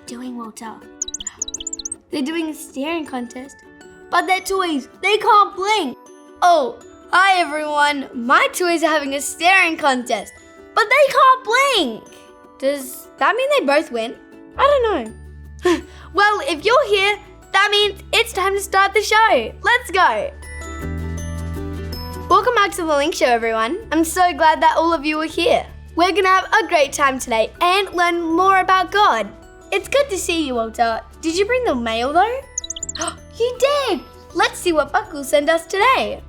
doing, Walter? They're doing a staring contest, but their toys, they can't blink. Oh, hi everyone. My toys are having a staring contest, but they can't blink. Does that mean they both win? I don't know. Well, if you're here, that means it's time to start the show. Let's go. Welcome back to the Link Show, everyone. I'm so glad that all of you are here. We're going to have a great time today and learn more about God. It's good to see you, Walter. Did you bring the mail, though? You did! Let's see what Buckle sent us today.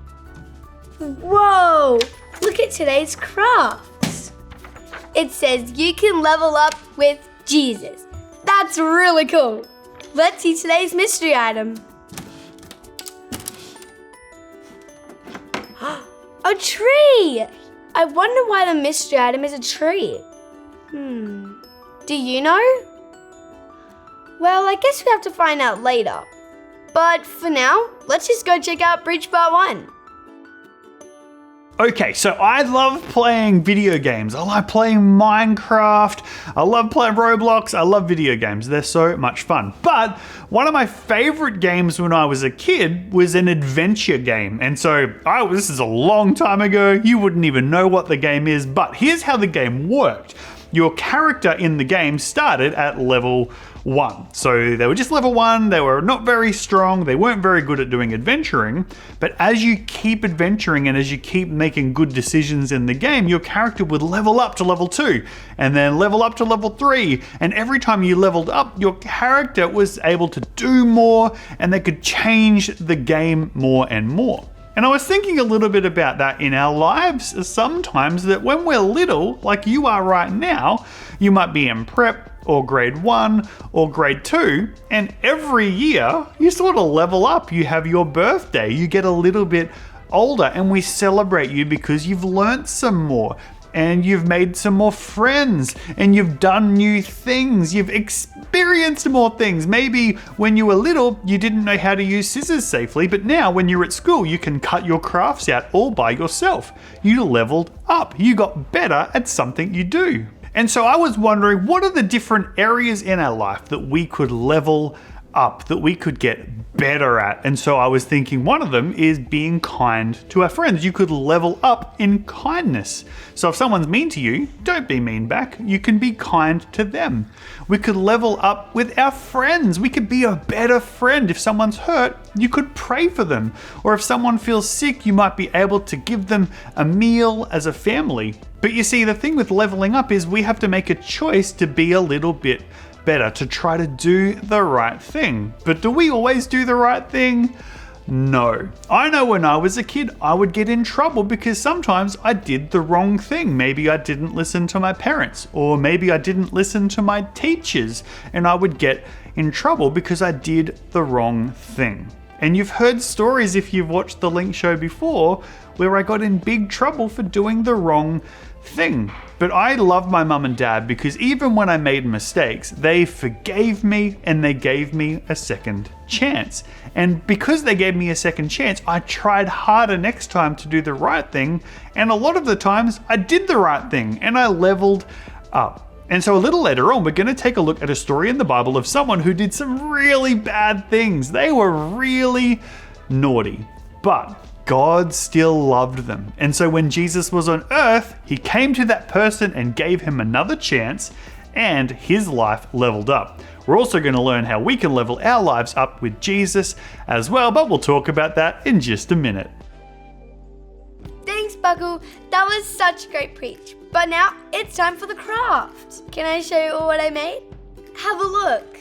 Whoa! Look at today's crafts. It says you can level up with Jesus. That's really cool. Let's see today's mystery item. A tree! I wonder why the mystery item is a tree. Do you know? Well, I guess we have to find out later. But for now, let's just go check out Bridge Part 1. Okay, so I love playing video games. I like playing Minecraft. I love playing Roblox. I love video games. They're so much fun. But one of my favorite games when I was a kid was an adventure game. And so this is a long time ago. You wouldn't even know what the game is. But here's how the game worked. Your character in the game started at level 1. So they were just level 1, they were not very strong, they weren't very good at doing adventuring, but as you keep adventuring and as you keep making good decisions in the game, your character would level up to level 2 and then level up to level 3, and every time you leveled up, your character was able to do more and they could change the game more and more. And I was thinking a little bit about that in our lives sometimes, that when we're little, like you are right now, you might be in prep or grade 1 or grade 2, and every year you sort of level up. You have your birthday, you get a little bit older, and we celebrate you because you've learnt some more. And you've made some more friends, and you've done new things, you've experienced more things. Maybe when you were little, you didn't know how to use scissors safely, but now when you're at school, you can cut your crafts out all by yourself. You leveled up, you got better at something you do. And so I was wondering, what are the different areas in our life that we could level up, that we could get better at? And so I was thinking one of them is being kind to our friends. You could level up in kindness. So if someone's mean to you, don't be mean back. You can be kind to them. We could level up with our friends. We could be a better friend. If someone's hurt, you could pray for them. Or if someone feels sick, you might be able to give them a meal as a family. But you see, the thing with leveling up is we have to make a choice to be a little bit better, to try to do the right thing. But do we always do the right thing? No. I know when I was a kid, I would get in trouble because sometimes I did the wrong thing. Maybe I didn't listen to my parents, or maybe I didn't listen to my teachers, and I would get in trouble because I did the wrong thing. And you've heard stories, if you've watched the Link Show before, where I got in big trouble for doing the wrong thing. But I love my mum and dad because even when I made mistakes, they forgave me and they gave me a second chance. And because they gave me a second chance, I tried harder next time to do the right thing. And a lot of the times I did the right thing and I leveled up. And so a little later on, we're going to take a look at a story in the Bible of someone who did some really bad things. They were really naughty, but God still loved them. And so when Jesus was on earth, he came to that person and gave him another chance, and his life leveled up. We're also going to learn how we can level our lives up with Jesus as well, but we'll talk about that in just a minute. Thanks, Buckle. That was such a great preach. But now it's time for the craft. Can I show you all what I made? Have a look.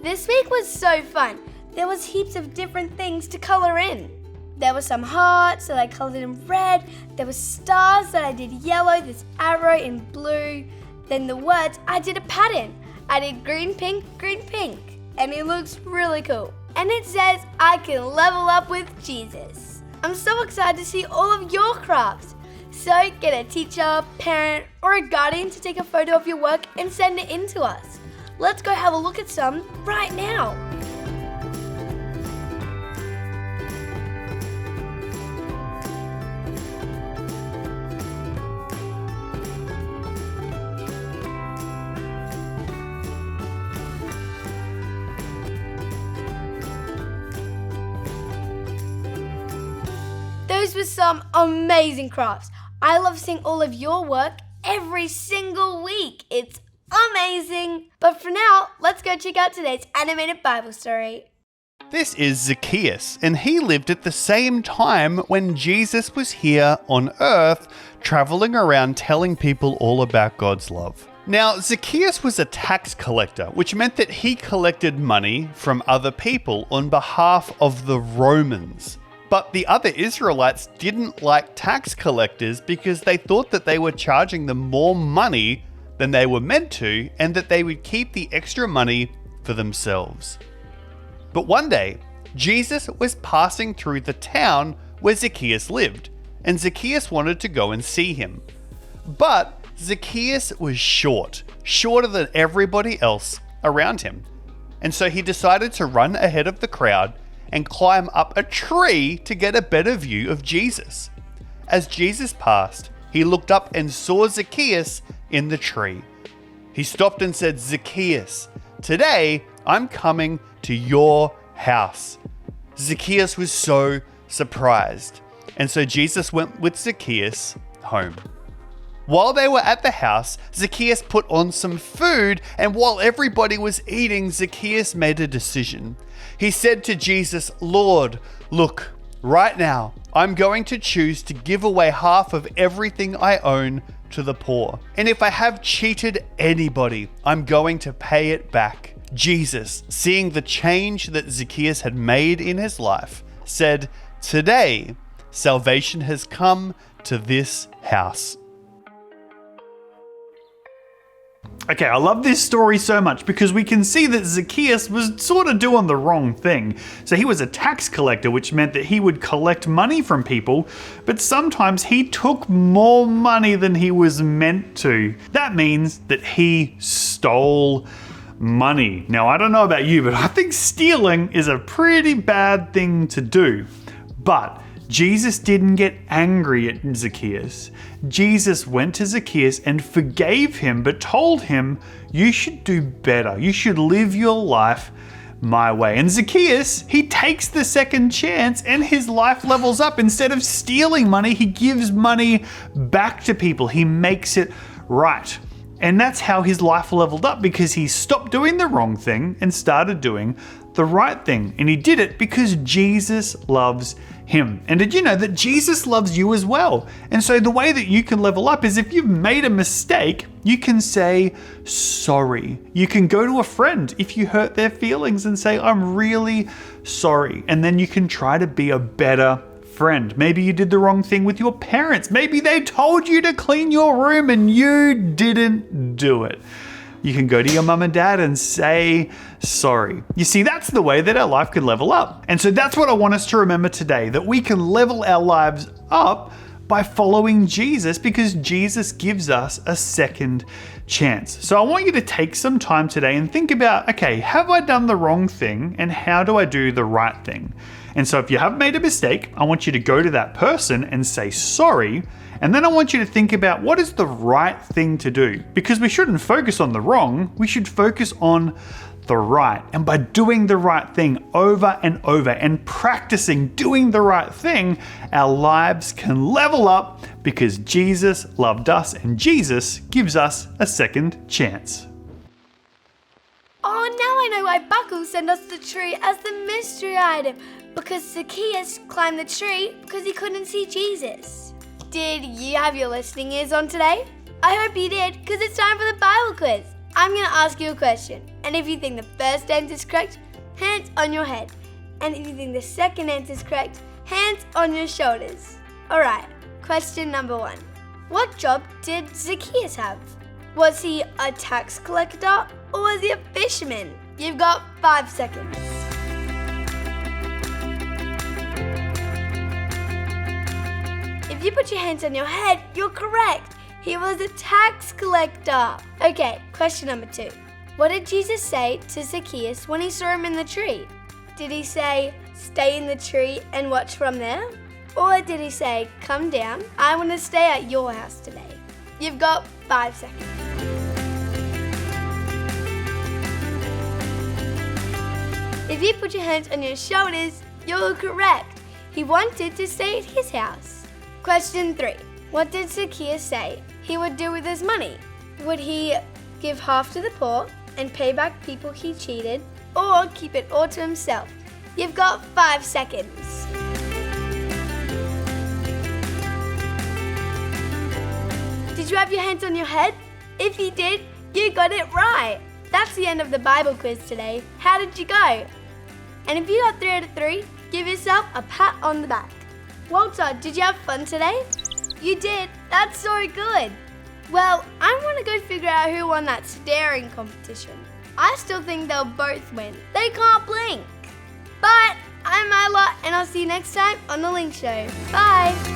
This week was so fun. There was heaps of different things to color in. There were some hearts that I colored in red. There were stars that I did yellow, this arrow in blue. Then the words, I did a pattern. I did green, pink, and it looks really cool. And it says, I can level up with Jesus. I'm so excited to see all of your crafts. So get a teacher, parent, or a guardian to take a photo of your work and send it in to us. Let's go have a look at some right now. Those were some amazing crafts. I love seeing all of your work every single week. It's amazing. But for now, let's go check out today's animated Bible story. This is Zacchaeus, and he lived at the same time when Jesus was here on earth, traveling around telling people all about God's love. Now, Zacchaeus was a tax collector, which meant that he collected money from other people on behalf of the Romans. But the other Israelites didn't like tax collectors because they thought that they were charging them more money than they were meant to, and that they would keep the extra money for themselves. But one day, Jesus was passing through the town where Zacchaeus lived, and Zacchaeus wanted to go and see him. But Zacchaeus was shorter than everybody else around him. And so he decided to run ahead of the crowd and climb up a tree to get a better view of Jesus. As Jesus passed, he looked up and saw Zacchaeus in the tree. He stopped and said, "Zacchaeus, today I'm coming to your house." Zacchaeus was so surprised. And so Jesus went with Zacchaeus home. While they were at the house, Zacchaeus put on some food, and while everybody was eating, Zacchaeus made a decision. He said to Jesus, "Lord, look, right now, I'm going to choose to give away half of everything I own to the poor. And if I have cheated anybody, I'm going to pay it back." Jesus, seeing the change that Zacchaeus had made in his life, said, "Today, salvation has come to this house." Okay, I love this story so much because we can see that Zacchaeus was sort of doing the wrong thing. So he was a tax collector, which meant that he would collect money from people, but sometimes he took more money than he was meant to. That means that he stole money. Now, I don't know about you, but I think stealing is a pretty bad thing to do. But Jesus didn't get angry at Zacchaeus. Jesus went to Zacchaeus and forgave him, but told him, "You should do better. You should live your life my way." And Zacchaeus, he takes the second chance and his life levels up. Instead of stealing money, he gives money back to people. He makes it right. And that's how his life leveled up, because he stopped doing the wrong thing and started doing the right thing. And he did it because Jesus loves him. And did you know that Jesus loves you as well? And so the way that you can level up is if you've made a mistake, you can say sorry. You can go to a friend if you hurt their feelings and say, "I'm really sorry." And then you can try to be a better friend. Maybe you did the wrong thing with your parents. Maybe they told you to clean your room and you didn't do it. You can go to your mum and dad and say sorry. You see, that's the way that our life can level up. And so that's what I want us to remember today, that we can level our lives up by following Jesus, because Jesus gives us a second chance. So I want you to take some time today and think about, okay, have I done the wrong thing and how do I do the right thing? And so if you have made a mistake, I want you to go to that person and say sorry. And then I want you to think about what is the right thing to do, because we shouldn't focus on the wrong, we should focus on the right. And by doing the right thing over and over and practicing doing the right thing, our lives can level up because Jesus loved us and Jesus gives us a second chance. Oh, now I know why Buckle sent us the tree as the mystery item, because Zacchaeus climbed the tree because he couldn't see Jesus. Did you have your listening ears on today? I hope you did, because it's time for the Bible quiz. I'm going to ask you a question, and if you think the first answer is correct, hands on your head. And if you think the second answer is correct, hands on your shoulders. Alright, question number 1. What job did Zacchaeus have? Was he a tax collector or was he a fisherman? You've got 5 seconds. If you put your hands on your head, you're correct. He was a tax collector. Okay, question number 2. What did Jesus say to Zacchaeus when he saw him in the tree? Did he say, "Stay in the tree and watch from there"? Or did he say, "Come down, I want to stay at your house today"? You've got 5 seconds. If you put your hands on your shoulders, you're correct. He wanted to stay at his house. Question 3. What did Zacchaeus say he would do with his money? Would he give half to the poor and pay back people he cheated, or keep it all to himself? You've got 5 seconds. Did you have your hands on your head? If you did, you got it right. That's the end of the Bible quiz today. How did you go? And if you got 3 out of 3, give yourself a pat on the back. Walter, did you have fun today? You did. That's so good. Well, I want to go figure out who won that staring competition. I still think they'll both win. They can't blink. But I'm Myla, and I'll see you next time on The Link Show. Bye.